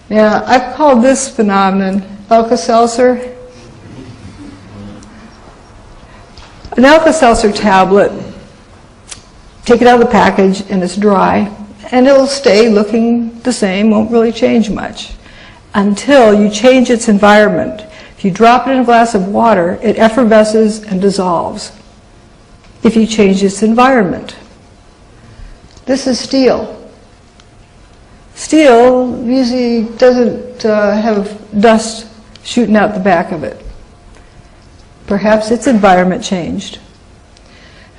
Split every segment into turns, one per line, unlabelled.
Now, I've called this phenomenon Alka-Seltzer. An Alka-Seltzer tablet, take it out of the package and it's dry, and it'll stay looking the same, won't really change much, until you change its environment. If you drop it in a glass of water, it effervesces and dissolves if you change its environment. This is steel. Steel usually doesn't have dust shooting out the back of it. Perhaps its environment changed.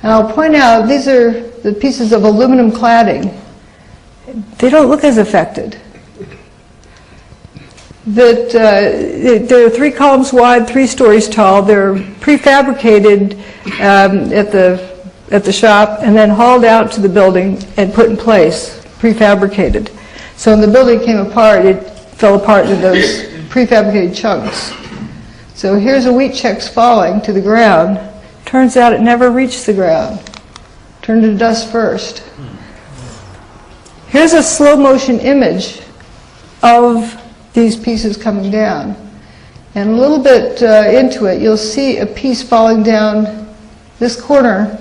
And I'll point out, these are the pieces of aluminum cladding. They don't look as affected. They're 3 columns wide, 3 stories tall. They're prefabricated at the shop and then hauled out to the building and put in place, prefabricated. So when the building came apart, it fell apart into those prefabricated chunks. So here's a wheat chex falling to the ground. Turns out it never reached the ground. Turned to dust first. Here's a slow motion image of these pieces coming down. And a little bit into it, you'll see a piece falling down this corner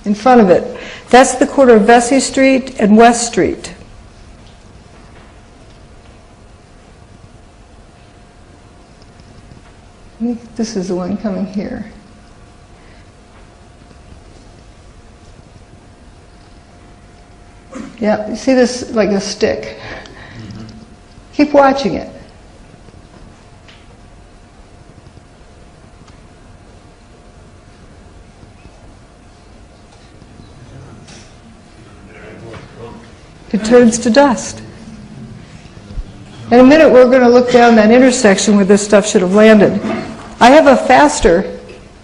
in front of it. That's the corner of Vesey Street and West Street. I think this is the one coming here. Yeah, you see this like a stick. Keep watching it. It turns to dust. In a minute we're going to look down that intersection where this stuff should have landed. I have a faster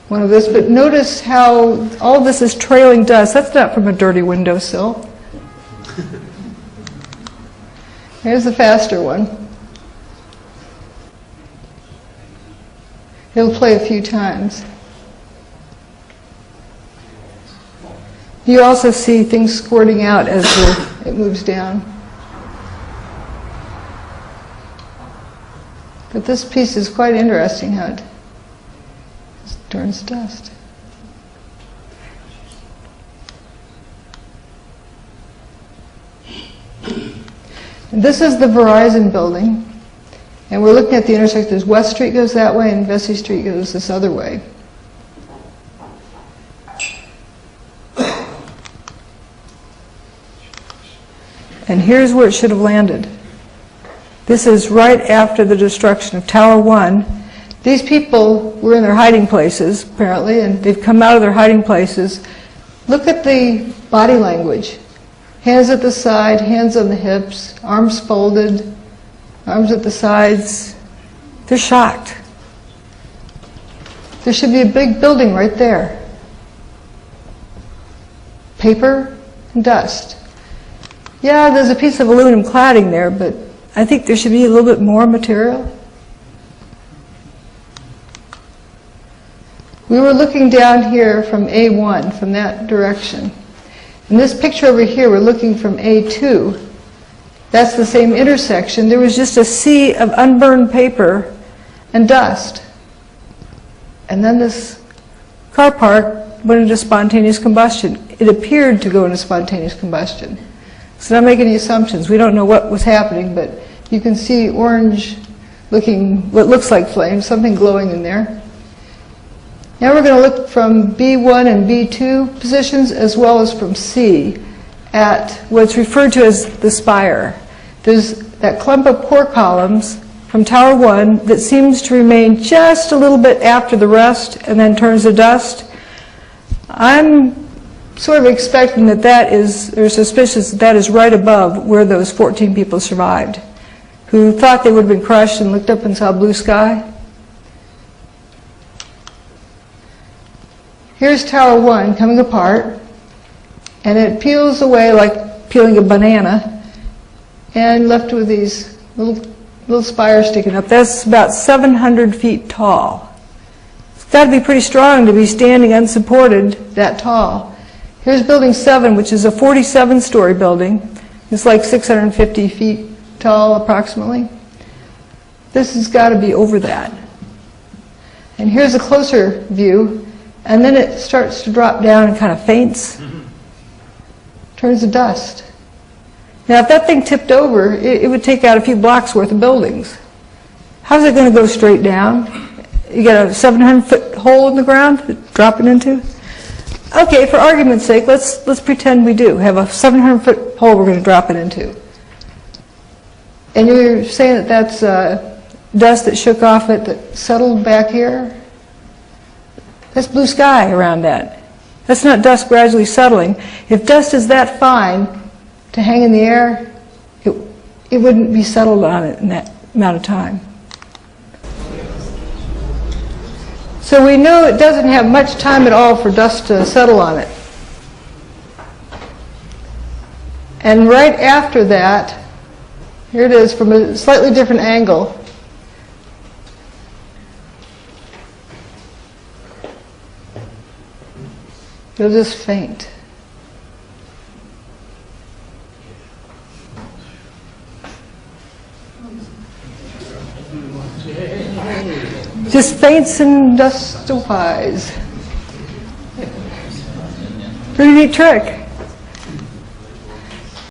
one of this, but notice how all of this is trailing dust. That's not from a dirty windowsill. Here's the faster one. It'll play a few times. You also see things squirting out as it moves down. But this piece is quite interesting how it turns dust. And this is the Verizon building. And we're looking at the intersection. There's West Street goes that way and Vesey Street goes this other way. And here's where it should have landed. This is right after the destruction of Tower 1. These people were in their hiding places, apparently, and they've come out of their hiding places. Look at the body language. Hands at the side, hands on the hips, arms folded, arms at the sides. They're shocked. There should be a big building right there. Paper and dust. Yeah, there's a piece of aluminum cladding there, but I think there should be a little bit more material. We were looking down here from A1, from that direction. In this picture over here, we're looking from A2. That's the same intersection. There was just a sea of unburned paper and dust. And then this car park went into spontaneous combustion. It appeared to go into spontaneous combustion. So not make any assumptions. We don't know what was happening, but you can see orange looking, what looks like flames, something glowing in there. Now we're going to look from B1 and B2 positions as well as from C at what's referred to as the spire. There's that clump of core columns from Tower 1 that seems to remain just a little bit after the rest and then turns to dust. I'm sort of expecting that that is, or suspicious that is right above where those 14 people survived, who thought they would have been crushed and looked up and saw blue sky. Here's Tower 1 coming apart, and it peels away like peeling a banana, and left with these little spires sticking up. That's about 700 feet tall. It's got to be pretty strong to be standing unsupported that tall. Here's Building 7, which is a 47-story building. It's like 650 feet tall, approximately. This has got to be over that. And here's a closer view, and then it starts to drop down and kind of faints, turns to dust. Now, if that thing tipped over, it would take out a few blocks worth of buildings. How's it going to go straight down? You got a 700-foot hole in the ground to drop it into? Okay, for argument's sake, let's pretend we do have a 700-foot hole we're going to drop it into. And you're saying that that's dust that shook off it that settled back here? That's blue sky around that. That's not dust gradually settling. If dust is that fine to hang in the air, it wouldn't be settled on it in that amount of time. So we know it doesn't have much time at all for dust to settle on it. And right after that, here it is from a slightly different angle. It'll just faint. Just faints and dustifies. Pretty neat trick.